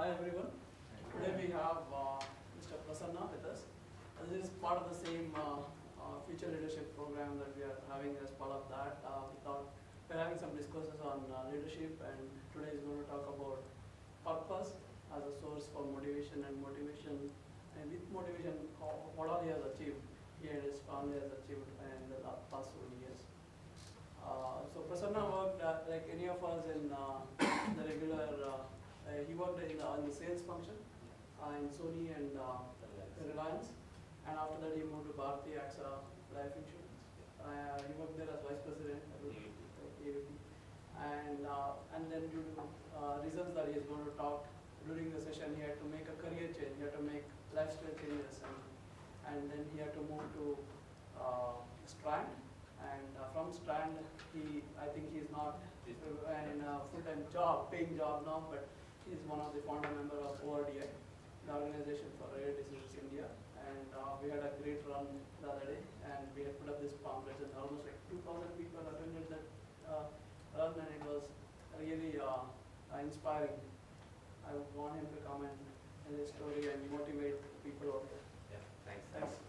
Hi everyone. Today we have Mr. Prasanna with us. This is part of the same future leadership program that we are having. As part of that, we thought we're having some discussions on leadership, and today is going to talk about purpose as a source for motivation, and with motivation, what all he has achieved, he and his family has achieved in the past 7 years. So Prasanna worked like any of us in the regular. He worked in the sales function in Sony and Reliance, and after that he moved to Bharti AXA Life Insurance. He worked there as vice president at AVP, and then due to reasons that he is going to talk during the session, he had to make a career change. He had to make lifestyle changes, and then he had to move to Strand. And from Strand, I think he's not in a full-time job, paying job now, but he's one of the founder member of ORDI, the Organization for Rare Diseases India. And we had a great run the other day, and we had put up this pamphlet, and almost like 2,000 people attended that run, and it was really inspiring. I would want him to come and tell his story and motivate people out there. Yeah, thanks.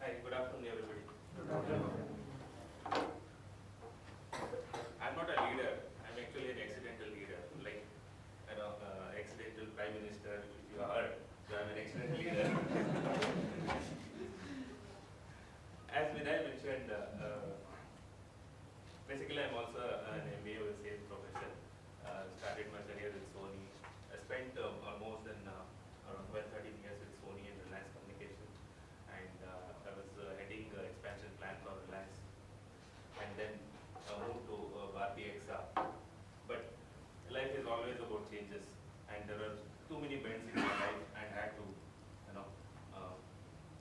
Hi, good afternoon, everybody. Good afternoon. I'm not a leader. I'm actually an accidental leader, like accidental prime minister. If you heard, so I'm an accidental leader. As Nidhi mentioned, basically I'm also an MBA with sales profession. Started my career with Sony. I spent almost around 12-13 years with Sony and Reliance Communications. And I was heading the expansion plan for Reliance, and then moved to Bharti AXA. But life is always about changes, and there are too many bends in my life, and I had to,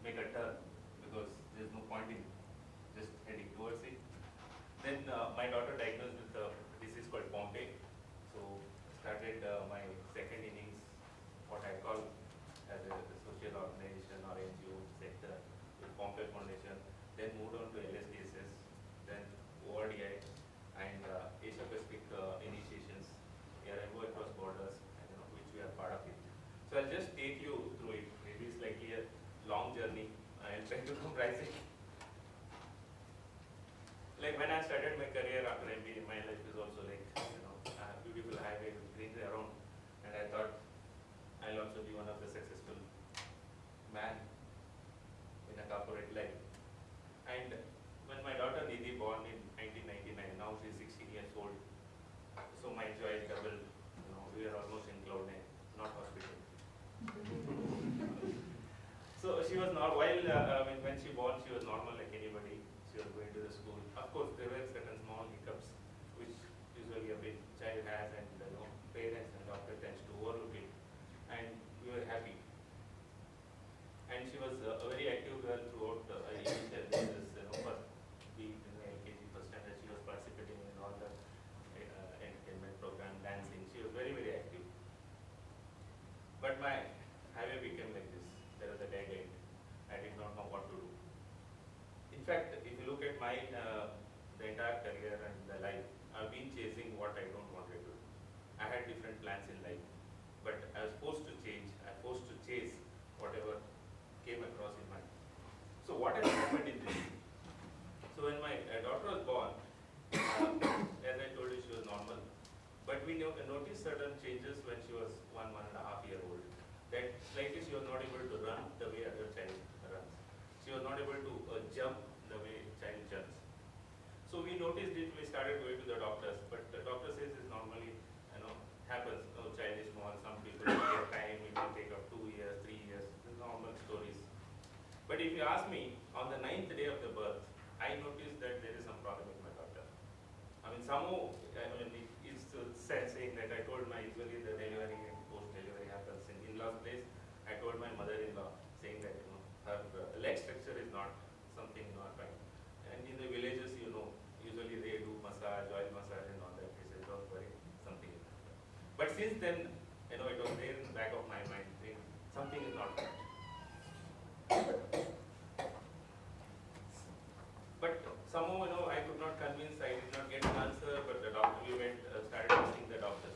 make a turn because there's no point in just heading towards it. Then my daughter diagnosed with a disease called Pompe, so started my second innings, what I call as a social organization or NGO sector with Pompe Foundation, then moved on to LSDSS, then ORDI and Asia Pacific initiations, RMO across borders, which we are part of it. So I'll just take you through it. Maybe it's likely a long journey. I'll try to comprise it. Like when I started my career after MBA, my life is also like, a beautiful highway with greenery around, and I thought I'll also be one of the successful man in a corporate life. And when my daughter Nidhi born in 1999, now she's 16 years old, so my joy doubled. We are almost in cloud nine, not hospital. So she was not, when she born, she was normal like anybody. She was going to the school. Of course, there were certain small hiccups, which usually a child has, and parents and doctor tends to overlook it. And we were happy. And she was a very active girl throughout initial years. First week in the LKG, first standard, she was participating in all the entertainment program, dancing. She was very, very active. But my highway became like this. There was a dead end. I did not know what to do. In fact, if you look at my the entire career and the life, I've been chasing what I don't want to do. I had different plans in life, but I was forced to change. I was forced to chase whatever came across in mind. So what has happened in this? So when my daughter was born, as I told you, she was normal. But we noticed certain changes when she was 1.5 years old. That slightly she was not able to run the way other child runs. She was not able to jump the way child jumps. So we noticed it, we started going to the doctors, but the doctor says it normally happens. Child is small, some people take time, it will take up 2 years, 3 years, normal stories. But if you ask me, on the 9th day of the birth, I noticed that there is some problem with my daughter. Somehow, it's sad saying that I told my, usually the delivery and post-delivery happens in in-laws place. I told my mother-in-law saying that, her leg structure is not something not right. And in the villages, usually they do massage, oil massage and all that. He said, don't worry, something is not right. But since then, it was there in the back of my mind, saying something is not right. But somehow, I could not convince, I did not get an answer, but the doctor, we went, started asking the doctor.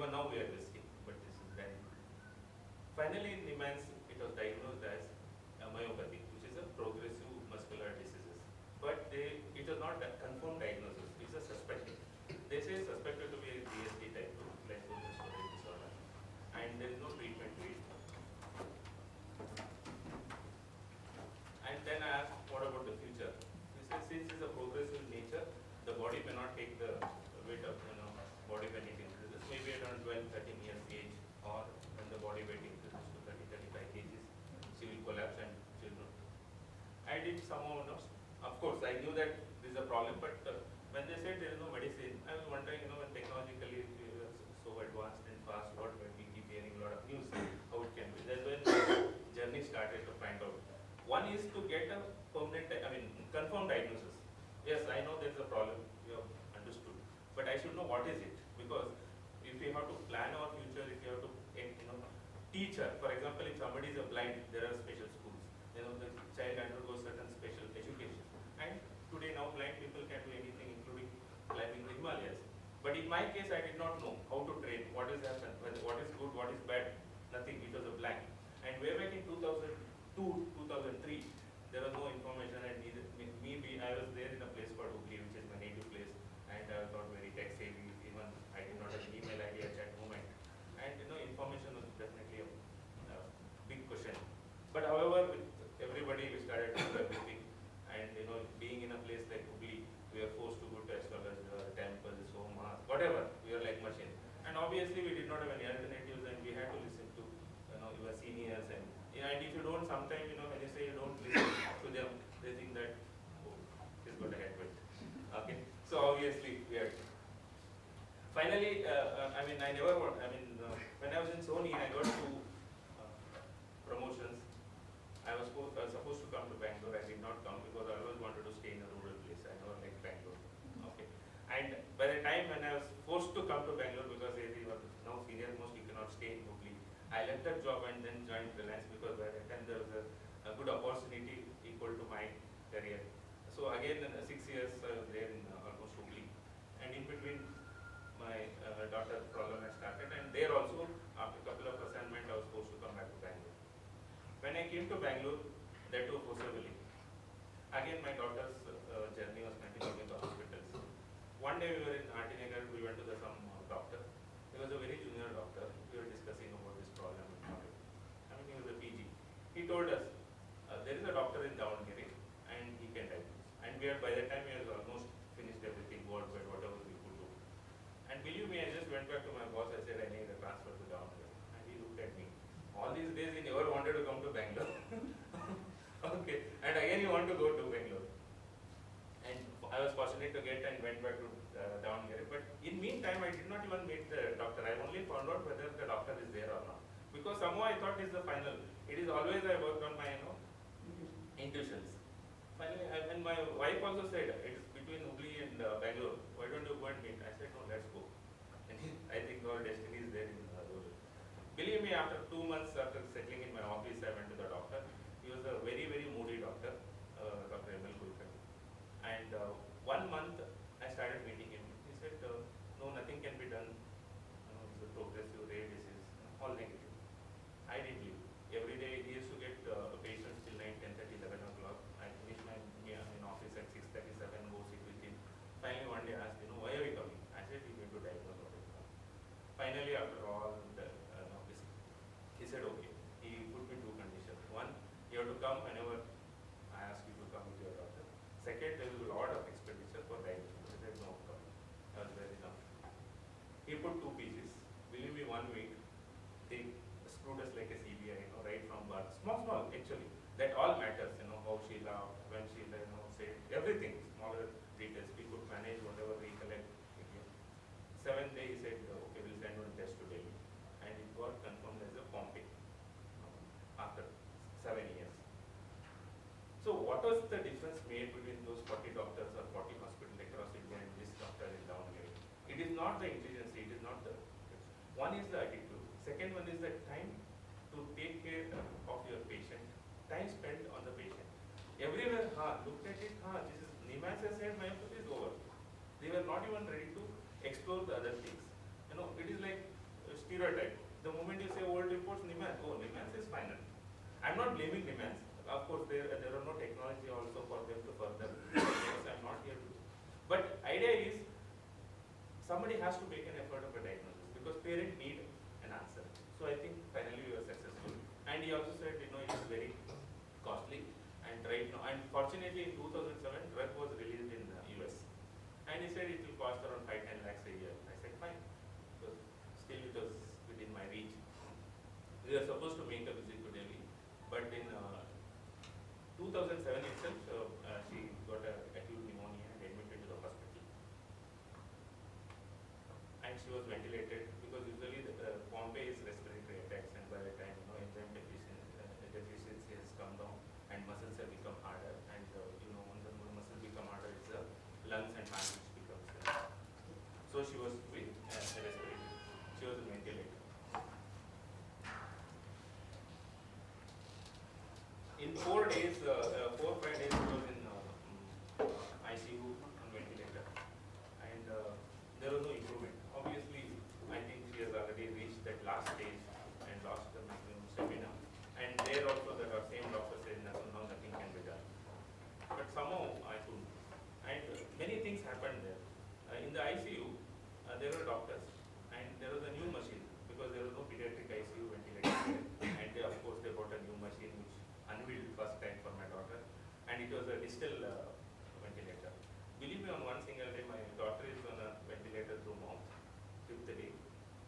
For now we are risking, but this is then. Finally, in Niemann's, it was diagnosed as myopathy, which is a progressive muscular disease. But it was not a confirmed diagnosis, it's a suspected. They say suspected to be a GSD type 2, glycogen storage disorder, and there is no treatment to it. And then I asked, what about the future? He said, since it's a progressive nature, the body cannot take the weight of body when it increases. Maybe around 12, 13 years age, or when the body weight increases to 30, 35 kgs, she will collapse and she will not. I did somehow, of course, I knew that this is a problem, but when they said there is no medicine, I was wondering, when technologically we are so advanced and fast, what when we keep hearing a lot of news, how it can be. That's when the journey started to find out. One is to get a permanent, confirmed diagnosis. Yes, I know there is a problem, you have understood, but I should know what is it, because if we have to plan our future, if you have to, teach her, for example, if somebody is a blind, there are special schools, the child undergoes certain special education, and today now blind people can do anything, including climbing the Himalayas. But in my case, I did not know how to train, what is happened, what is good, what is bad, nothing, it was a blank. And way back in 2002, 2003, there was no information, and I was there in a place called ORDI, which is my native place, and I was not very tech savvy, even I did not have an email ID at that moment. And information was definitely a big question. But however, with everybody, we started to do everything, and being in a place like ORDI, we are forced to go to astrologers, temples, homas, whatever, we are like machine. And obviously, we did not have any alternatives, and we had to listen to your seniors, and if you don't, sometimes when you say you don't listen to them, they think that it's got a head with. Okay, so obviously we are. Finally, I never. When I was in Sony, I got two promotions. I was supposed to come to Bangalore. I did not come because I always wanted to stay in a rural place. I never liked Bangalore. Okay, and by the time when I was forced to come to Bangalore because they were now senior most, you cannot stay in Hubli. I left that job and then joined Reliance because by that time there was a good opportunity equal to my career. So again, 6 years I was there in almost Hubli, and in between my daughter problem had started, and there also after a couple of assignments I was supposed to come back to Bangalore. When I came to Bangalore, that too forcibly. Again, my daughter's journey was continuing in the hospitals. One day we were in Nagar, we went to some doctor. He was a very junior doctor. We were discussing about this problem. He was a PG. He told us, there is a doctor in Davangere and he can diagnose. And by that time we had almost finished everything, worldwide, whatever we could do. And believe me, I just went back to my boss, I said I need a transfer to Davangere. And he looked at me. All these days he never wanted to come to Bangalore. Okay, and again he wanted to go to Bangalore. And I was fortunate to get and went back to Davangere. But in meantime, I did not even meet the doctor. I only found out whether the doctor is there or not. Because somehow I thought it's the final. It is always I worked on my intuitions. Finally, and my wife also said, it's between Hubli and Bangalore. Why don't you go and meet? I said, no, let's go. And I think our destiny is there in rural. Believe me, after 2 months after settling in my office, I went to the doctor. He was a very, very moody doctor, Dr. M.L. Kulkarni. And 1 month, I started meeting him. He said, no, nothing can be done. It's a progressive rare disease, all negative. I did leave. Every day, he used to get patients till night, 10:30, 11 o'clock. I finished my office at 6:37, go sit with him. Finally, one day I asked, why are you coming? I said, we're going to diagnose what is wrong. Finally, after all this, he said, okay. He put me two conditions. One, you have to come whenever I ask you to come with your daughter. Second, there will be a lot of expenditure for diagnosis. I said, no problem. I was very dumb. He put 2 pieces. Believe me, 1 week, they screwed us like a CBI, right from birth. Small, actually. That all matters, how she laughed, when she, said, everything, smaller details. We could manage whatever we collect. 7th day, he said, okay, we'll send one test to Delhi. And it got confirmed as a Pompe after 7 years. So what was the difference made between those 40 doctors or 40 hospitals across India and this doctor in Davangere? It is not the intelligence, it is not the... One is the attitude. Second one is the time to take care of your patient. Time spent on the patient. Everywhere, looked at it, this is, Niemann's has said myopathy is over. They were not even ready to explore the other things. It is like stereotype. The moment you say old reports, Nimans, oh, Nimans is final. I'm not blaming Nimans. Of course, there are no technology also for them to further. I'm not here to. But idea is, somebody has to make an effort of a diagnosis because parents need an answer. So I think finally we were successful. And he also said, it is very costly. And right now, and fortunately in 2007, drug was released in the US. And he said it will cost around 5-10 lakhs a year. I said fine, because still it was within my reach. We were supposed to make a visit to Delhi, but in 2007 itself, she got acute pneumonia and admitted to the hospital. And she was ventilated because usually the Pompe is respiratory attacks, and by the time enzyme deficiency has come down and muscles have become harder, and when the muscle become harder, it's the lungs and heart which becomes so she was with respiratory. She was ventilated. In 4 days, 4 or 5 days, she was in ICU on ventilator, and there was no improvement. Obviously, I think she has already reached that last stage and lost the maximum stamina. And there also, the same doctor said, now nothing can be done. But somehow I couldn't. And many things happened there. In the ICU, there were doctors, and there was a new machine because there was no pediatric ICU ventilator. And of course, they bought a new machine which unveiled first time for my daughter, and it was a digital ventilator. Believe me, on one single day, my daughter is on a ventilator through mouth, 5th day,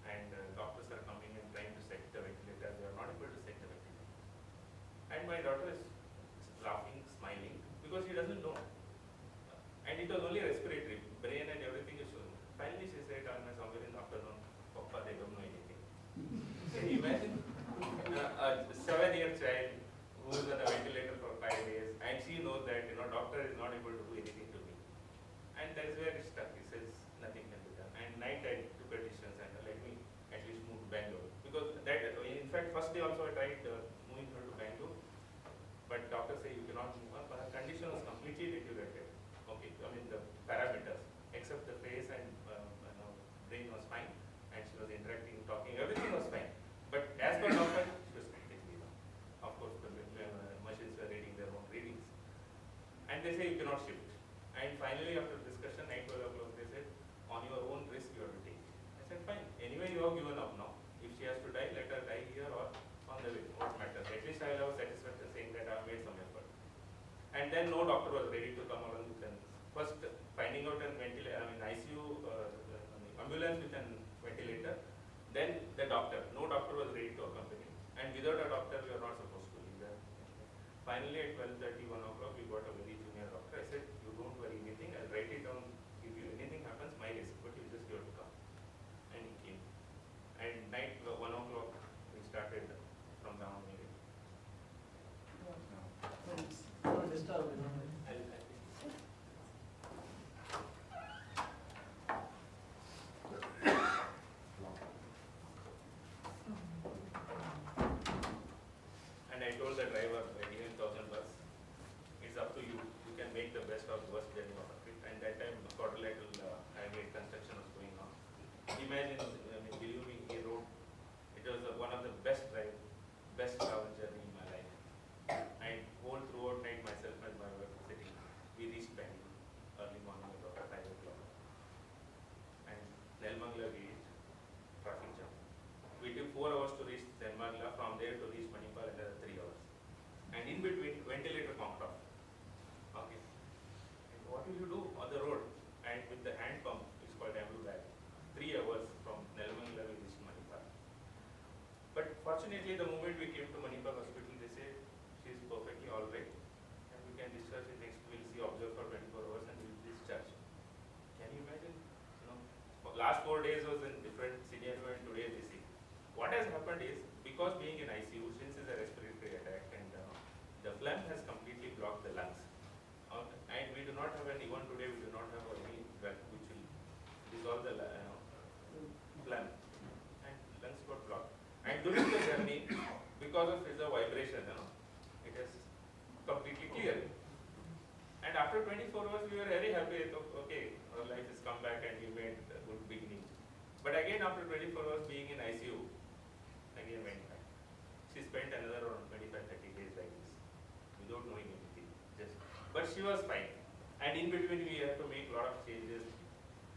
and doctors are coming and trying to set the ventilator. They are not able to set the ventilator. And my daughter is laughing, smiling, because she doesn't know. And it was only respiratory, brain and everything is showing. Finally, she said, somewhere in the afternoon, Papa, they don't know anything. Can you imagine? A 7-year child who is on a ventilator for 5 days, and she knows that doctor is not able to do anything to me. And that is where it stuck. He says nothing can be done. And night I took petitions and let me at least move to Bangalore. Because that, in fact, first day also I tried moving her to Bangalore, but doctor said you cannot move her. Her condition was completely deteriorated. Okay, I mean the parameters, except the face and brain was fine, and she was interacting, talking, everything was fine. But as per doctor, she was completely wrong. Of course, the machines were reading their own readings. And they say you cannot shift. And finally, after discussion, night 12 o'clock, they said, on your own risk you have to take. I said, fine. Anyway, you have given up now. If she has to die, let her die here or on the way. What matters? At least I will have satisfaction saying that I have made some effort. And then no doctor was ready to come along with them. First, finding out an ventilator, ICU, ambulance with an ventilator. Then the doctor. No doctor was ready to accompany. And without a doctor, we are not supposed to leave there. Finally, at 12:30, 1 o'clock, we got a very junior doctor. I said, you don't worry anything. I'll write it down. If anything happens, my risk. But you just have to come. And he came. And night 1 o'clock, we started from the meeting. Don't disturb me. And I told the driver, even 1,000 bucks, it's up to you. You can make the best of the worst journey of it. And that time, quadrilateral highway construction was going on. Imagine, believe me, he rode. It was one of the best travel journey in my life. And whole throughout night, myself and my wife were sitting. We reached Bangalore early morning about 5 o'clock. And Nelmangla we reached, traffic jam. We took 4 hours to reach Nelmangla, from there to reach Manipal another 3 hours. And in between, ventilator pumped off. Okay. And what will you do on the road? And with the hand pump, it's called ambu bag. 3 hours from Nelmangla we reached Manipal. But fortunately, the moment we came to Manipal hospital, they said she is perfectly all right, and we can discharge her next. We'll see, observe for 24 hours, and we'll discharge. Can you imagine? Last 4 days was in different scenario, and today they see. What has happened is, because being in ICU, since it's a respiratory attack, and the phlegm has completely blocked the lungs. And we do not have even today, we do not have any drug which will dissolve the phlegm. And lungs got blocked. And during the journey, because of the vibration, it is completely clear. And after 24 hours, we were very happy. Okay, our life has come back and we made a good beginning. But again, again after 24 hours being in ICU, again went back. She spent another around 25-30 days like this, without knowing anything. But she was fine. And in between we had to make a lot of changes.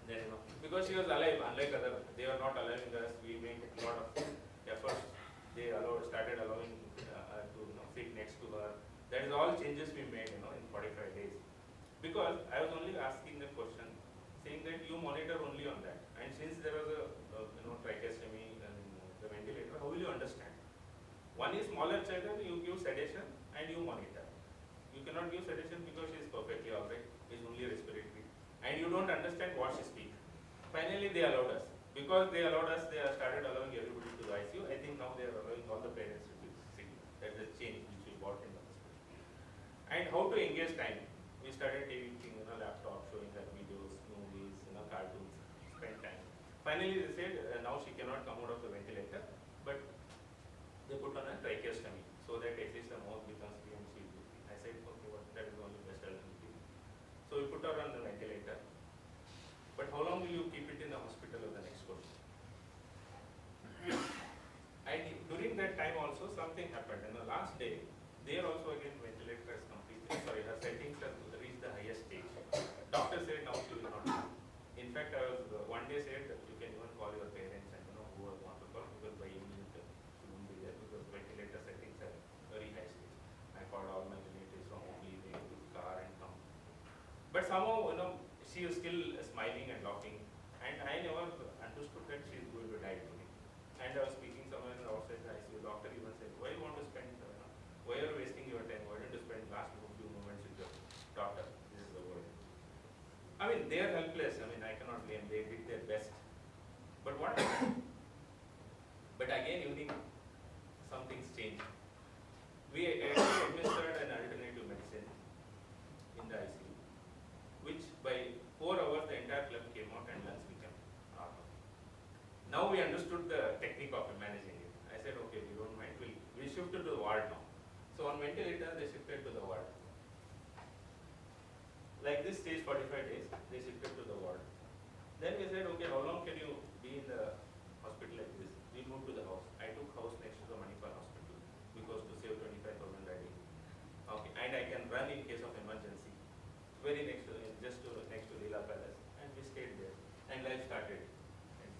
Then, because she was alive, unlike other, they were not allowing us, we made a lot of efforts. They started allowing to sit next to her. That is all changes we made, in 45 days. Because I was only asking the question, saying that you monitor only on that. And since there was a trichostomy and the ventilator, how will you understand? One is smaller child, you give sedation and you monitor. You cannot give sedation because she is perfectly alright, it's only respiratory. And you don't understand what she speaks. Finally they allowed us. Because they allowed us, they have started allowing everybody to the ICU. I think now they are allowing all the parents to be sick. That's the change which we brought in the hospital. And how to engage time? We started taking laptop, showing her videos, movies, cartoons, spend time. Finally they said now she cannot come out of the ventilator, but they put on a tracheostomy so that at least the mouth becomes free and she will be free. I said, okay, well, that is the only best alternative. So we put her on the ventilator. But how long will you keep it in the hospital is the next question. And during that time also something happened. And the last day, there also again ventilator has completed, sorry, her settings have reached the highest stage. Doctor said now she will not come. In fact, I was one day said that you can even call your parents and who want to call, because by evening she won't be there because ventilator settings are very high stage. I called all my relatives from home, they took car and come. But somehow, she is still smiling and laughing, and I never understood that she is going to die today. And I was speaking somewhere outside the ICU, doctor even said, why you want to spend, why are you wasting your time, why don't you spend last few moments with your daughter? This is the word. I mean, they are helpless, I cannot blame, they did their best. But what happened? But again, evening, something's changed. We actually administered an alternative medicine in the ICU, which by 4 hours the entire club came out and lungs became normal. Now we understood the technique of managing it. I said, okay, we don't mind, we shifted to the ward now. So on ventilator, they shifted to the ward. Like this stage 45 days, they shifted to the ward. Then we said, okay, how long can you be in the hospital like this? We moved to the house. I took house next to the Manipal hospital because to save 25,000 a day. Okay, and I can run in case of emergency. Very next to, next to Leela Palace, and we stayed there. And life started. And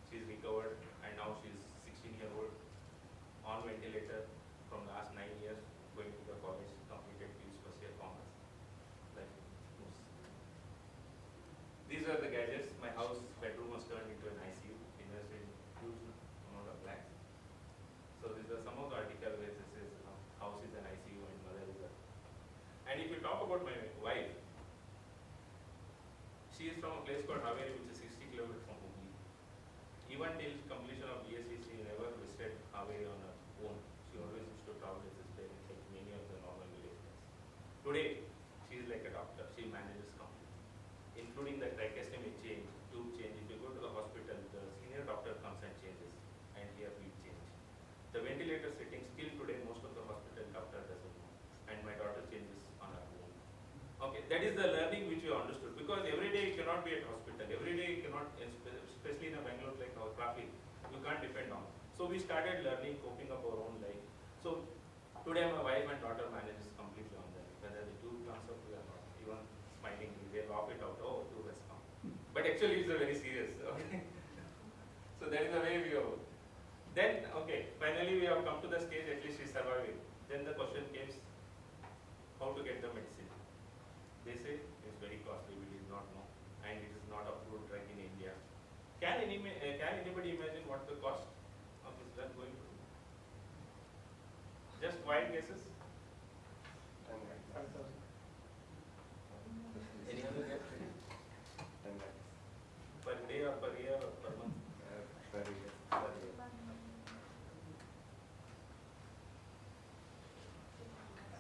she's recovered, and now she's 16-year-old on ventilator from last 9 years, going to the college, completed PUC first year commerce. Life moves. These are the gadgets. My house bedroom was turned into an ICU, invested in huge amount of lakhs. So these are some of the articles where this is house is an ICU and mother is a. And if you talk about my wife, she is from a place called Haveri, which is 60 kilometers from Hubli. Even till completion of BSc, she never visited Haveri on her own. She always used to travel with his parents, like many of the normal village guys. Today, she is like a doctor. She manages completely, including the trichostomy change, tube change. If you go to the hospital, the senior doctor comes and changes, and here we change. The ventilator sitting, still today, most of the hospital doctor doesn't know, and my daughter changes on her own. Okay, that is the learning which we understood, because every day you cannot be at hospital, every day you cannot, especially in a Bangalore like our traffic, you can't depend on. So we started learning, coping up our own life. So today my wife and daughter manages completely on that, whether the tube comes up or not, even smilingly, they laugh it out, oh, tube has come. But actually it's a very serious, okay. So that is the way we go. Then, okay, finally we have come to the stage, at least she's surviving. Then the question came, how to get the medicine. They say it's very costly, we did not know, and it is not approved drug in India. Can anybody imagine what the cost of this drug going to be? Just wild guesses? 5,000. Any other guess? 10 lakhs. Per day or per year or per month? Per year. Per year.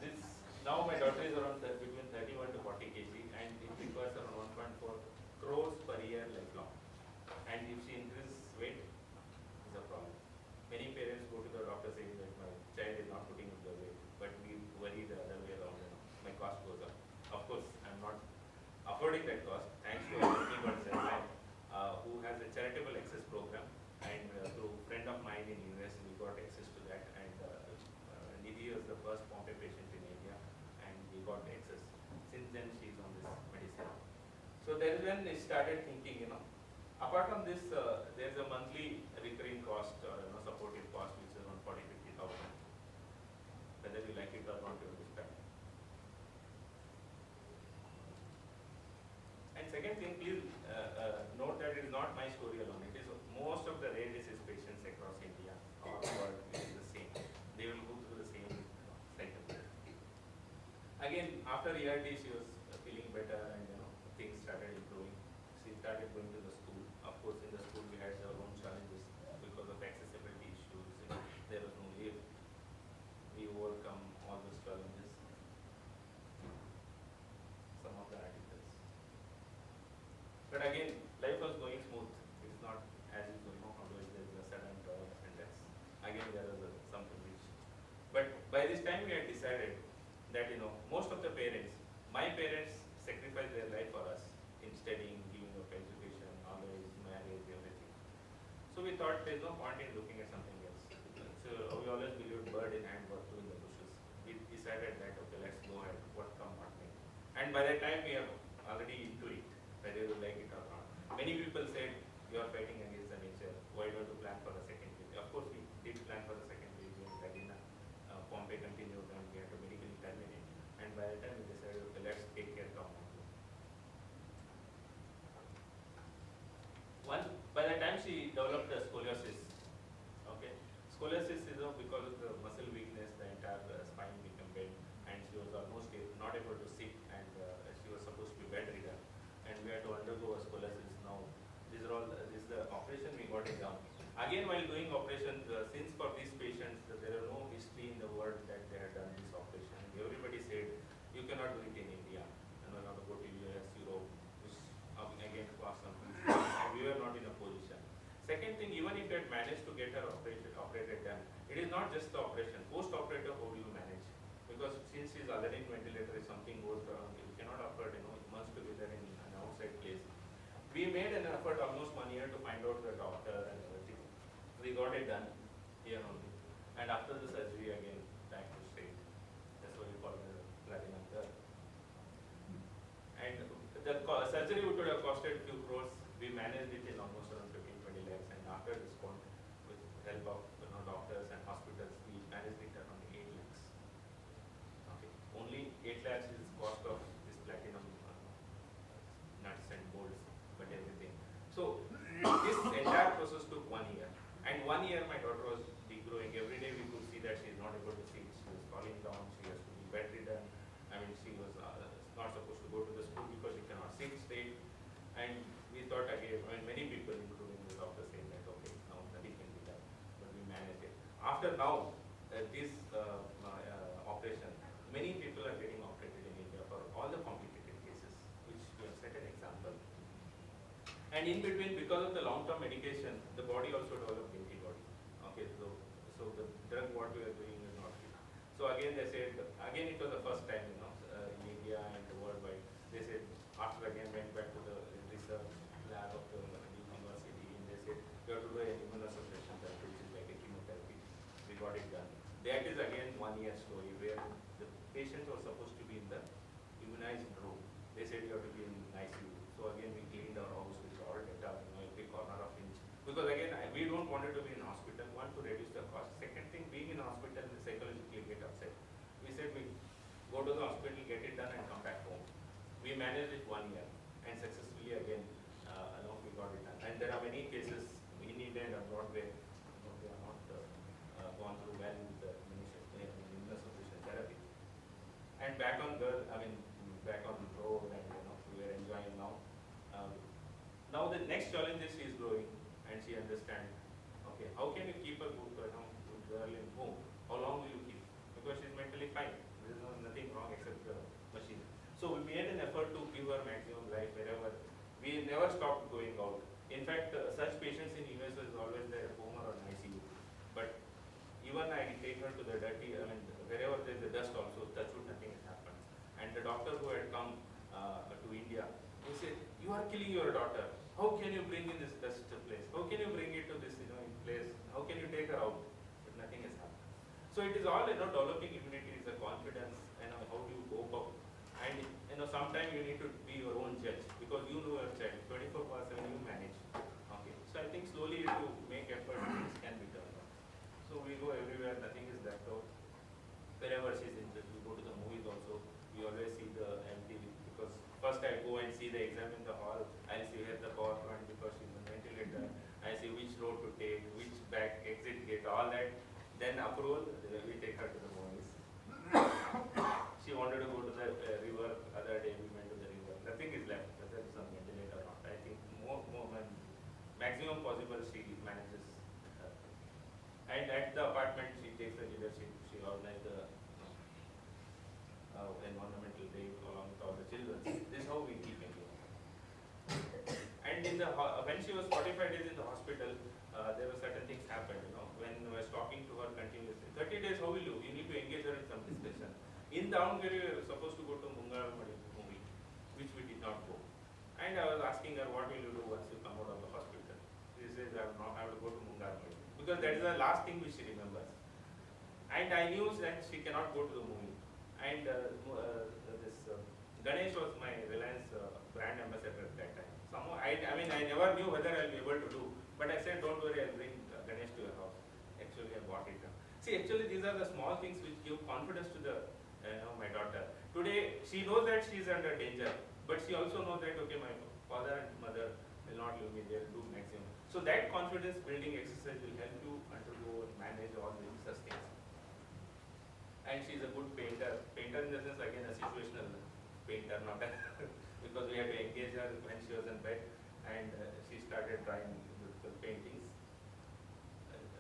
This, now my daughter is around between 31 to 40 kg, and it requires around 1.4 crores per year lifelong. And if she increases weight, it's a problem. Many parents go to the doctor saying that my child is not putting in the weight, but we worry the other way around, my cost goes up. Of course, I'm not affording that cost, thanks to our who has a charitable access that is when I started thinking, apart from this, there is a monthly recurring cost or supportive cost which is around 40,000-50,000. Whether you like it or not, you understand. And second thing, please note that it is not my story alone. It is most of the rare disease patients across India or world is the same. They will go through the same cycle. Again, after ERT, she was feeling better and things started improving. She started going to the school. Of course, in the school we had our own challenges because of accessibility issues. There was no lift. We overcome all those challenges. Some of the articles. But again, life was going smooth. It is not as it was, always there is a sudden turn and that's again there was something which. But by this time we had decided that most of the parents, my parents sacrificed their life for us in studying, giving up education, knowledge, marriage, everything. So we thought there is no point in looking at something else. So we always believed bird in hand, what to in the bushes. We decided that okay, let's go ahead, what come what may. And by that time we are already into it, whether you like it or not. Many people said you are fighting against the nature. Why don't you plan for the second baby? Of course we did plan for the second baby and Kadina Pompe continued and we had to medically terminate. And by the time we decided, okay, let's take care of one. By the time she developed the scoliosis, okay, scoliosis is because of the muscle weakness, the entire spine became bent, and she was almost not able to sit, and she was supposed to be bedridden, and we had to undergo a scoliosis. Now, these are all this is the operation we got it done. Again, while doing operation, since for these patients there are no history in the world that they had done this operation, everybody said you cannot do it in India, and we have to go to US, Europe, which again cost some fees, and we were not in a position. Second thing, even if you had managed to get her operated done, it is not just the operation. Post-operator, how do you manage? Because since she is already in ventilator, if something goes wrong, you cannot afford, months to be there in an outside place. We made an effort almost 1 year to find out the doctor and everything. We got it done here only. And after the surgery again, back to straight. That's what we call the platinum curve. And the surgery would have costed few crores. We managed it in almost around 15-20 lakhs. And after discount, with help of doctors and hospitals, we managed it around 8 lakhs. Okay. Only 8 lakhs is cost of this platinum nuts and bolts, but everything. So this entire process took 1 year. And 1 year my daughter was degrowing. Every day we could see that she is not able to sit. She was falling down. She has to be bedridden. I mean, she was not supposed to go to the school because she cannot sit straight. And we thought again, many people, including the doctor, saying that okay, now nothing can be done. But we managed it. After now, this operation, many people are getting operated in India for all the complicated cases, which we have set an example. And in between, because of the long-term medication, the body also developed antibody. Okay, so the drug what we are doing is not good. So again they said, again it was the first time, in India and worldwide. They said after again went back to the research lab of the university, and they said you have to do an immunosuppression therapy, which is like a chemotherapy. We got it done. That is again 1 year story where the patients were supposed to be in the immunized room. They said you have to be in ICU. So again we cleaned our house with all data, every corner of inch. Because again we don't want it to be in hospital. One, to reduce the cost. Second thing, being in hospital, we psychologically get upset. We said we go to the hospital, get it done, and come back home. We managed it 1 year, and successfully again, we got it done. And there are many cases in India and abroad where they are not gone through well with the immunosuppression therapy. And back on back on the road, and we are enjoying now. Now the next challenge is she is growing, and she understands. Okay, how can you keep a good girl in home? How long will you keep? Because she's mentally fine. There is nothing wrong except the machine. So we made an effort to give her maximum life wherever. We never stopped going out. In fact, such patients in US is always there at home or on ICU. But even I take her to the dirty, wherever there is a dust also, touch wood, nothing has happened. And the doctor who had come to India, he said, you are killing your daughter. How can you bring in this dust place? How can you bring it to this place? How can you take her out? But nothing has happened. So it is all developing immunity is a confidence and how do you cope up. And sometimes you need to be your own judge because you know see the exam in the hall, I'll see her the PowerPoint because she's on ventilator, I see which road to take, which back exit gate, all that. Then approval, we take her to the movies. She wanted to go to the river, other day we went to the river. Nothing is left, whether it's on ventilator or not. I think maximum possible she manages. And at the apartment, she takes the leadership. She organized the environmental day along with all the children. This is how we keep engaged. And in the when she was 45 days in the hospital, there were certain things happened. When I was talking to her continuously, 30 days, how will you? You need to engage her in some discussion. In Davangere, we were supposed to go to Mungar movie, which we did not go. And I was asking her, what will you do once you come out of the hospital? She says, I will go to Mungar movie. Because that is the last thing which she remembers. And I knew that she cannot go to the movie. And Ganesh was my Reliance brand ambassador at that time. Somehow, I never knew whether I'll be able to do. But I said, don't worry, I'll bring Ganesh to your house. Actually, I bought it. See, actually, these are the small things which give confidence to the my daughter. Today, she knows that she is under danger, but she also knows that, okay, my father and mother will not leave me, they will do maximum. So that confidence building exercise will help you undergo and manage all these such things. And she is a good painter. Painter in the sense, again, a situational painter, not a because we had to engage her when she was in bed, and she started drawing beautiful paintings.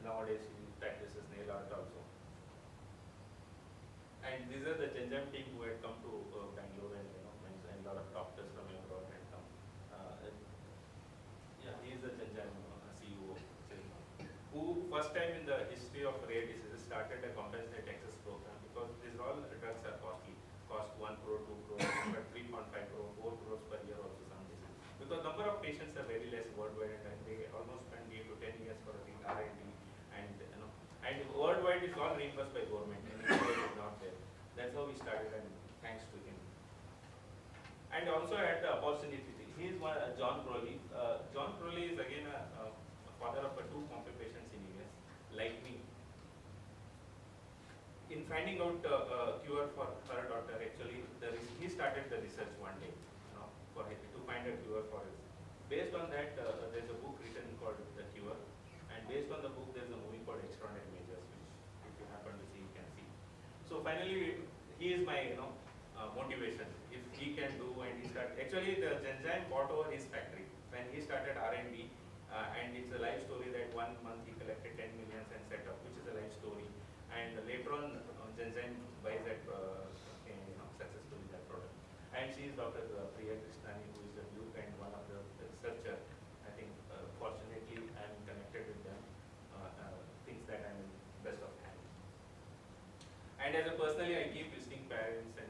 Nowadays, she practices nail art also. And these are the Genjam team who had come to Bangalore, and and a lot of doctors from abroad had come. Yeah, he is the Genjam CEO, who first time in the history of rare diseases started a compensatory access program, because these all drugs are costly. Cost 1 crore, 2 crore, but 3.5 crore, 4 crores per year also some diseases. Because number of patients are very less worldwide, and they almost spend 8 to 10 years for R&D, and worldwide is all reimbursed by government, and India is not there. That's how we started, and thanks to him. And also I had the opportunity. He is John Crowley. John Crowley is again a father of 2 complex patients in US, like me. In finding out a cure for her daughter, actually, he started the research one day, to find a cure for it. Based on that, there's a book written called The Cure, and based on the book, there's a movie called Extraordinary Measures, which if you happen to see, you can see. So finally, he is my motivation. If he can do, and he started. Actually, the Genzyme bought over his factory when he started R&D, and it's a life story that 1 month he collected 10 millions and set up, which is a life story. And later on, Genzyme buys that successfully that product. And she is Dr. Priya Krishnani, who is the Duke and one of the researcher. I think fortunately I am connected with them. Things that I am in best of hand. And as a personally, I keep visiting parents and